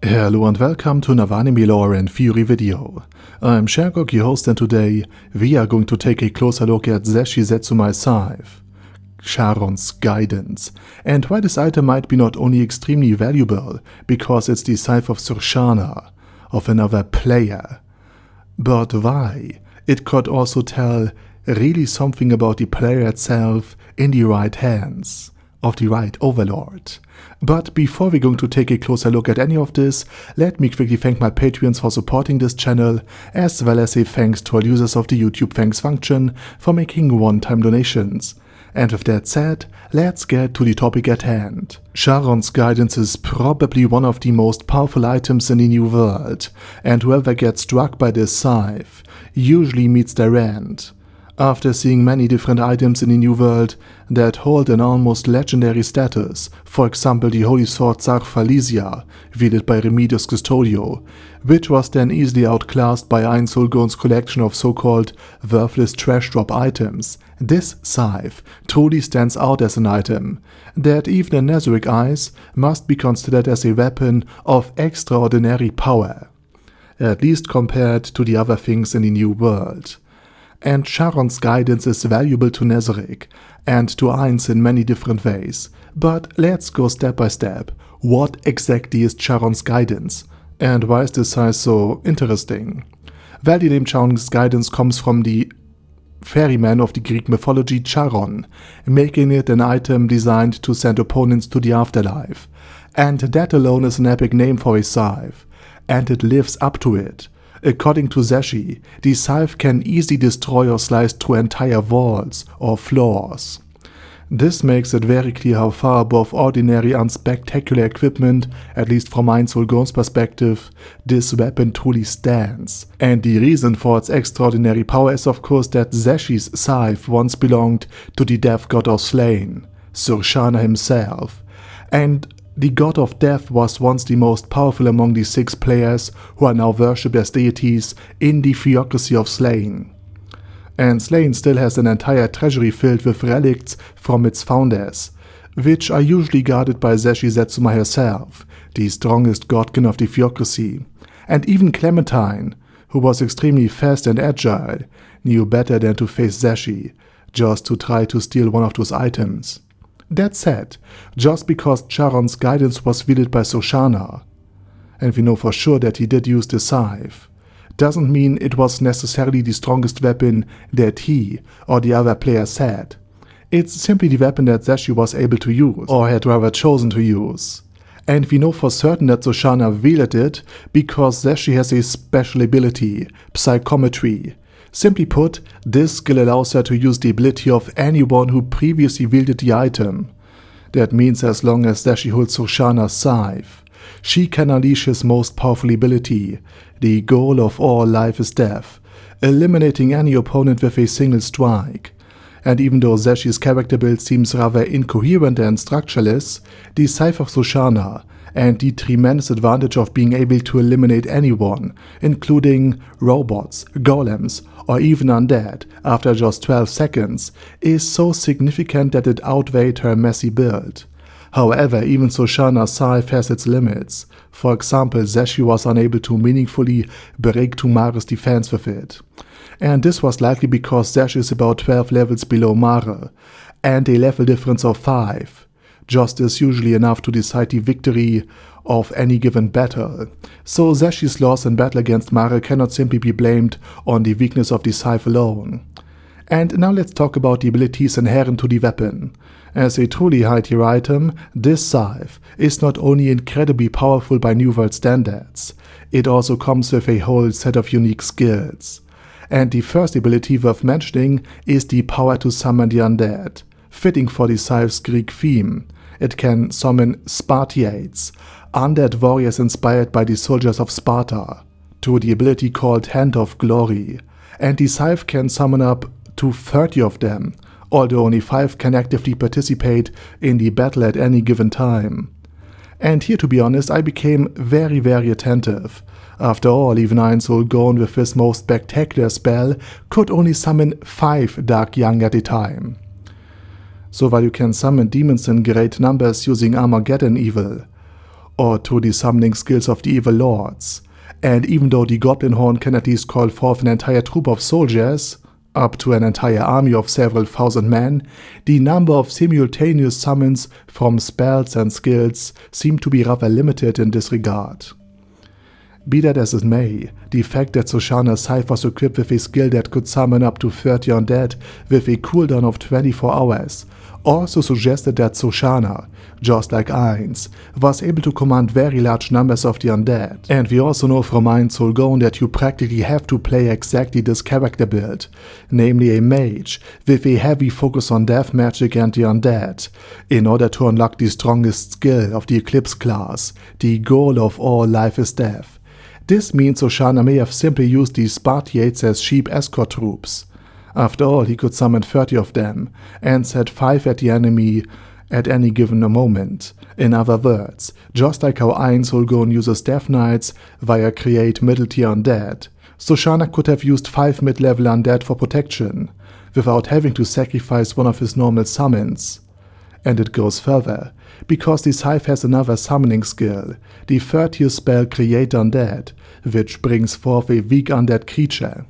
Hello and welcome to another anime lore and theory video. I'm Shergok, your host, and today we are going to take a closer look at Zeshi Zetsumai's Scythe, Charon's Guidance, and why this item might be not only extremely valuable because it's the Scythe of Surshana, of another player, but why it could also tell really something about the player itself in the right hands of the right Overlord. But before we're going to take a closer look at any of this, let me quickly thank my Patreons for supporting this channel, as well as a thanks to all users of the YouTube thanks function for making one-time donations. And with that said, let's get to the topic at hand. Charon's Guidance is probably one of the most powerful items in the New World, and whoever gets struck by this scythe usually meets their end. After seeing many different items in the New World that hold an almost legendary status, for example the Holy Sword Sarfalesia, wielded by Remedios Custodio, which was then easily outclassed by Einsolgon's collection of so-called worthless trash drop items, this scythe truly stands out as an item that even in Nazarick eyes must be considered as a weapon of extraordinary power, at least compared to the other things in the New World. And Charon's Guidance is valuable to Nazarick and to Ainz in many different ways. But let's go step by step. What exactly is Charon's Guidance? And why is this scythe so interesting? Well, the name Charon's Guidance comes from the ferryman of the Greek mythology Charon, making it an item designed to send opponents to the afterlife. And that alone is an epic name for a scythe. And it lives up to it. According to Zeshi, the scythe can easily destroy or slice through entire walls or floors. This makes it very clear how far above ordinary unspectacular equipment, at least from Einsolgon's perspective, this weapon truly stands. And the reason for its extraordinary power is of course that Zeshi's scythe once belonged to the death god of Slanes, Surshana himself, and the god of death was once the most powerful among the 6 players who are now worshipped as deities in the theocracy of Slanes. And Slanes still has an entire treasury filled with relics from its founders, which are usually guarded by Zeshi Zetsumai herself, the strongest godkin of the theocracy. And even Clementine, who was extremely fast and agile, knew better than to face Zeshi, just to try to steal one of those items. That said, just because Charon's Guidance was wielded by Surshana, and we know for sure that he did use the scythe, doesn't mean it was necessarily the strongest weapon that he or the other players had. It's simply the weapon that Zeshi was able to use, or had rather chosen to use. And we know for certain that Surshana wielded it because Zeshi has a special ability, psychometry. Simply put, this skill allows her to use the ability of anyone who previously wielded the item. That means as long as Zeshi holds Surshana's scythe, she can unleash his most powerful ability. The goal of all life is death, eliminating any opponent with a single strike. And even though Zeshi's character build seems rather incoherent and structureless, the Scythe of Surshana and the tremendous advantage of being able to eliminate anyone, including robots, golems, or even undead, after just 12 seconds, is so significant that it outweighed her messy build. However, even Surshana's scythe has its limits. For example, Zeshi was unable to meaningfully break Tumare's defense with it. And this was likely because Zeshi is about 12 levels below Mare, and a level difference of 5. Just is usually enough to decide the victory of any given battle. So Zeshi's loss in battle against Mare cannot simply be blamed on the weakness of the scythe alone. And now let's talk about the abilities inherent to the weapon. As a truly high tier item, this scythe is not only incredibly powerful by New World standards, it also comes with a whole set of unique skills. And the first ability worth mentioning is the power to summon the undead, fitting for the scythe's Greek theme. It can summon Spartiates, undead warriors inspired by the soldiers of Sparta, to the ability called Hand of Glory, and the scythe can summon up to 30 of them, although only 5 can actively participate in the battle at any given time. And here, to be honest, I became very attentive. After all, even Einsolgon with his most spectacular spell could only summon 5 Dark Young at a time. So while you can summon demons in great numbers using Armageddon Evil, or through the summoning skills of the evil lords. And even though the Goblin Horn can at least call forth an entire troop of soldiers, up to an entire army of several thousand men, the number of simultaneous summons from spells and skills seem to be rather limited in this regard. Be that as it may, the fact that Surshana's Scythe was equipped with a skill that could summon up to 30 undead with a cooldown of 24 hours also suggested that Surshana, just like Ainz, was able to command very large numbers of the undead. And we also know from Ainz Soul Gone that you practically have to play exactly this character build, namely a mage with a heavy focus on death magic and the undead, in order to unlock the strongest skill of the Eclipse class, the goal of all life is death. This means Surshana may have simply used these Spartiates as sheep escort troops. After all, he could summon 30 of them, and set 5 at the enemy at any given moment. In other words, just like how Ainz Soul Gone uses Death Knights via create middle tier undead, Surshana could have used 5 mid-level undead for protection, without having to sacrifice one of his normal summons. And it goes further, because the Scythe has another summoning skill, the 3rd tier spell Create Undead, which brings forth a weak undead creature.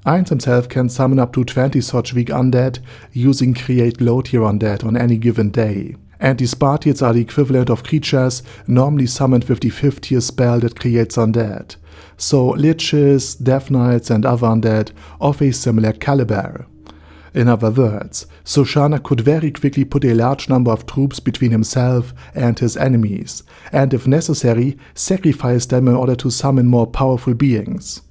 Ainz himself can summon up to 20 such weak undead using Create Low tier undead on any given day. And the Spartiates are the equivalent of creatures normally summoned with the 5th tier spell that creates undead. So liches, death knights and other undead of a similar caliber. In other words, Surshana could very quickly put a large number of troops between himself and his enemies, and if necessary, sacrifice them in order to summon more powerful beings.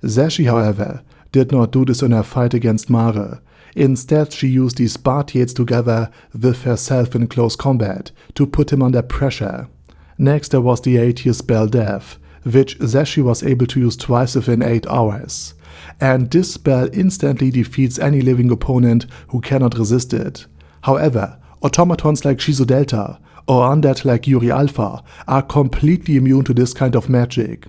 Zashi, however, did not do this in her fight against Mare. Instead, she used the Spartiates together with herself in close combat to put him under pressure. Next there was the 8th tier spell Death, which Zashi was able to use twice within 8 hours. And this spell instantly defeats any living opponent who cannot resist it. However, automatons like Shizu Delta or undead like Yuri Alpha are completely immune to this kind of magic.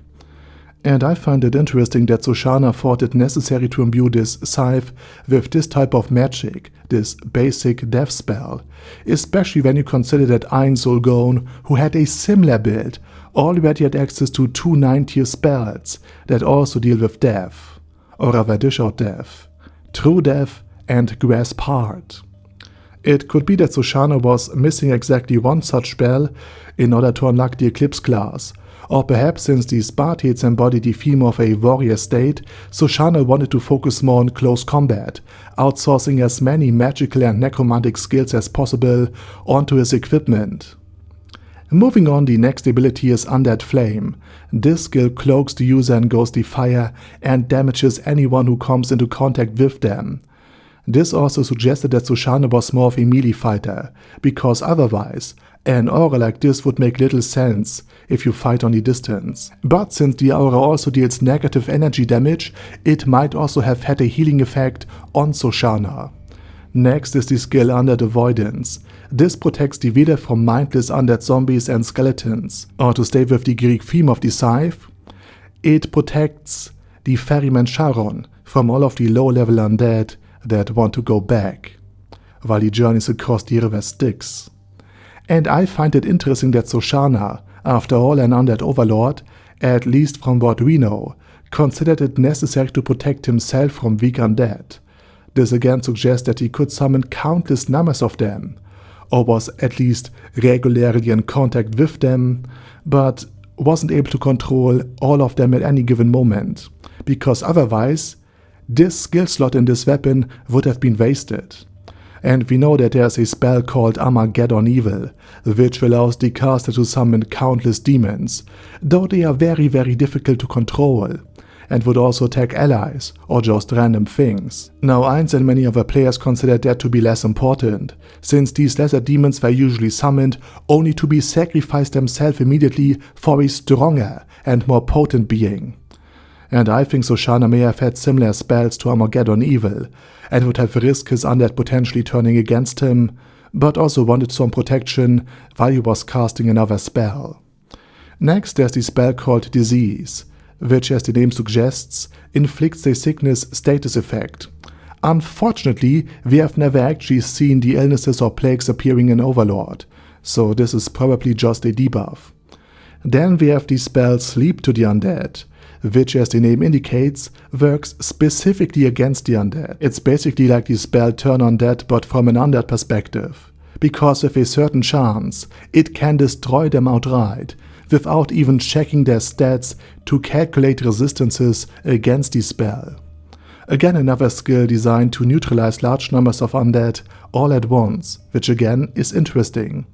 And I find it interesting that Surshana thought it necessary to imbue this Scythe with this type of magic, this basic death spell, especially when you consider that Ainz Soul Gone, who had a similar build, already had access to 2 9th tier spells that also deal with death, or rather dish out death, True Death and Grasp Hard. It could be that Surshana was missing exactly one such spell in order to unlock the Eclipse class, or perhaps since the Spartiates embody the theme of a warrior state, Surshana wanted to focus more on close combat, outsourcing as many magical and necromantic skills as possible onto his equipment. Moving on, the next ability is Undead Flame. This skill cloaks the user in ghostly fire and damages anyone who comes into contact with them. This also suggested that Surshana was more of a melee fighter, because otherwise, an aura like this would make little sense if you fight on the distance. But since the aura also deals negative energy damage, it might also have had a healing effect on Surshana. Next is the skill Undead Avoidance. This protects the reader from mindless undead zombies and skeletons. Or to stay with the Greek theme of the Scythe, it protects the ferryman Charon from all of the low-level undead that want to go back, while he journeys across the river Styx. And I find it interesting that Surshana, after all an undead overlord, at least from what we know, considered it necessary to protect himself from weak undead. This again suggests that he could summon countless numbers of them, or was at least regularly in contact with them, but wasn't able to control all of them at any given moment, because otherwise, this skill slot in this weapon would have been wasted. And we know that there's a spell called Armageddon Evil, which allows the caster to summon countless demons, though they are very difficult to control, and would also attack allies, or just random things. Now Ainz and many other players considered that to be less important, since these lesser demons were usually summoned only to be sacrificed themselves immediately for a stronger and more potent being. And I think Surshana may have had similar spells to Armageddon Evil, and would have risked his undead potentially turning against him, but also wanted some protection while he was casting another spell. Next there's the spell called Disease, which, as the name suggests, inflicts a sickness status effect. Unfortunately, we have never actually seen the illnesses or plagues appearing in Overlord, so this is probably just a debuff. Then we have the spell Sleep to the Undead, which, as the name indicates, works specifically against the undead. It's basically like the spell Turn Undead but from an undead perspective, because with a certain chance, it can destroy them outright, without even checking their stats to calculate resistances against the spell. Again, another skill designed to neutralize large numbers of undead all at once, which again is interesting.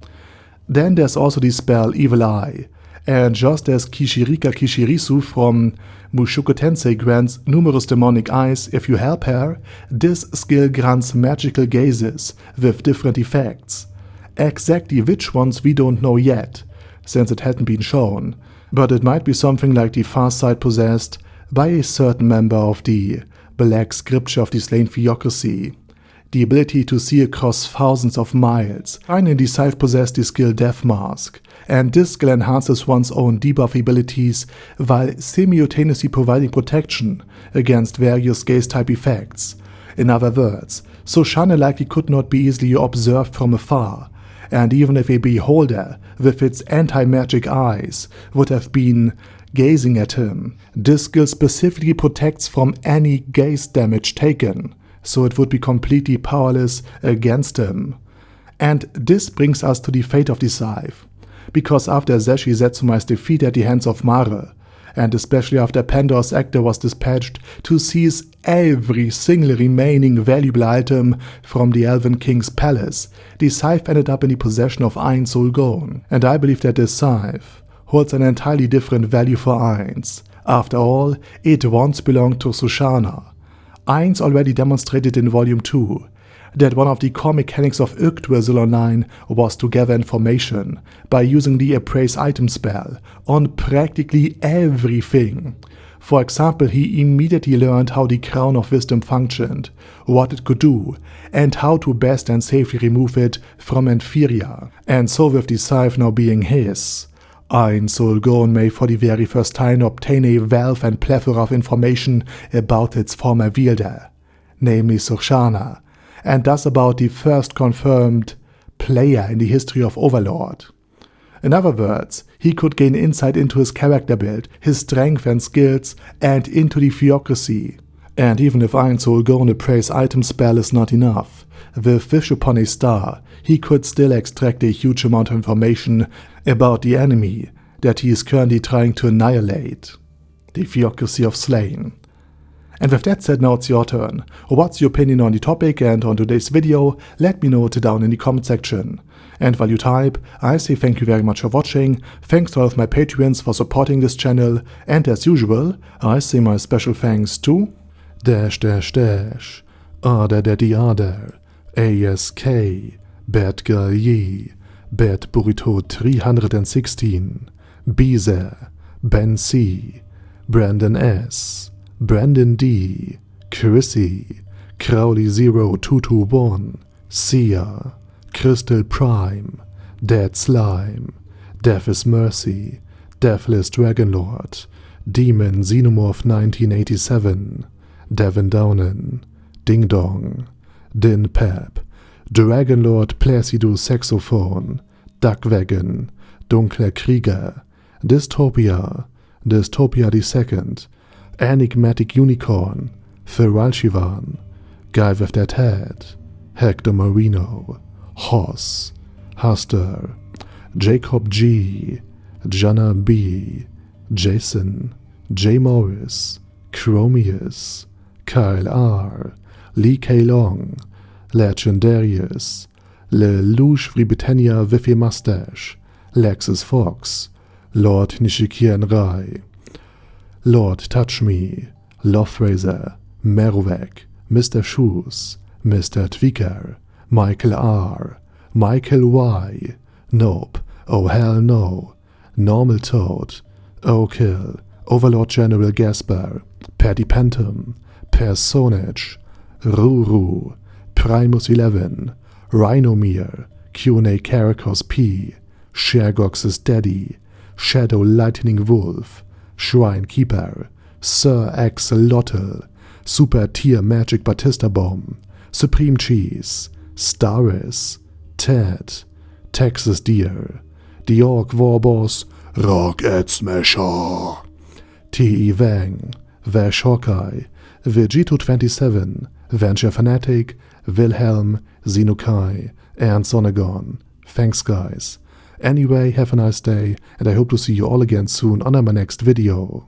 Then there's also the spell Evil Eye, and just as Kishirika Kishirisu from Mushoku Tensei grants numerous demonic eyes if you help her, this skill grants magical gazes with different effects. Exactly which ones we don't know yet, since it hadn't been shown, but it might be something like the far side possessed by a certain member of the Black Scripture of the Slain Theocracy, the ability to see across thousands of miles. Finally, Scythe possessed the skill Death Mask, and this skill enhances one's own debuff abilities while simultaneously providing protection against various gaze-type effects. In other words, Surshana likely could not be easily observed from afar, and even if a beholder with its anti-magic eyes would have been gazing at him, this skill specifically protects from any gaze damage taken, so it would be completely powerless against him. And this brings us to the fate of the Scythe, because after Zeshi Zetsumai's defeat at the hands of Mare, and especially after Pandor's Actor was dispatched to seize every single remaining valuable item from the Elven King's palace, the Scythe ended up in the possession of Ein Sulgon, and I believe that this Scythe holds an entirely different value for Eins. After all, it once belonged to Surshana. Eins already demonstrated in Volume 2 that one of the core mechanics of Yggdrasil Online was to gather information by using the Appraise item spell on practically everything. For example, he immediately learned how the Crown of Wisdom functioned, what it could do, and how to best and safely remove it from Emphyria. And so with the Scythe now being his, Ein Sulgon may for the very first time obtain a wealth and plethora of information about its former wielder, namely Surshana, and thus about the first confirmed player in the history of Overlord. In other words, he could gain insight into his character build, his strength and skills, and into the theocracy. And even if Ein Sulgon Appraise item spell is not enough, with Wish upon a Star, he could still extract a huge amount of information about the enemy that he is currently trying to annihilate, the theocracy of Slain. And with that said, now it's your turn. What's your opinion on the topic and on today's video? Let me know it down in the comment section. And while you type, I say thank you very much for watching, thanks to all of my Patreons for supporting this channel, and as usual, I say my special thanks to Arder Daddy Arder, ASK, Bad Girl Yee, Bad Burrito 316, Beezer, Ben C, Brandon S, Brandon D, Chrissy, Crowley0221, Sia, Crystal Prime, Dead Slime, Death is Mercy, Deathless Dragonlord, Demon Xenomorph 1987, Devin Downen, Ding Dong, Din Pep, Dragonlord Placidus Saxophone, Duckwagon, Dunkler Krieger, Dystopia, Dystopia II, Enigmatic Unicorn, Feralshivan, Guy with That Head, Hector Marino, Hoss, Haster, Jacob G, Jana B, Jason, J. Morris, Chromius, Kyle R, Lee K. Long, Legendarius, Le Louche Britannia with a Mustache, Lexus Fox, Lord Nishikian Rai, Lord Touch Me, Loverazor, Merowek, Mr. Shoes, Mr. Tweaker, Michael R, Michael Y, Nope, Oh Hell No, Normal Toad, O'Kill, Overlord General Gasper, Paddy Pentum, Personage, Ruru, Primus 11, Rhinomere, Q&A Caracos P, Shergox's Daddy, Shadow Lightning Wolf, Shrine Keeper, Sir Axolotl, Super Tier Magic Batista Bomb, Supreme Cheese, Staris, Ted, Texas Deer, The Orc Warboss, Rocket Smasher, T.E. Wang, Vash Hawkeye, Vegito27, Venture Fanatic, Wilhelm, Xenokai, and Sonagon. Thanks guys. Anyway, have a nice day, and I hope to see you all again soon on my next video.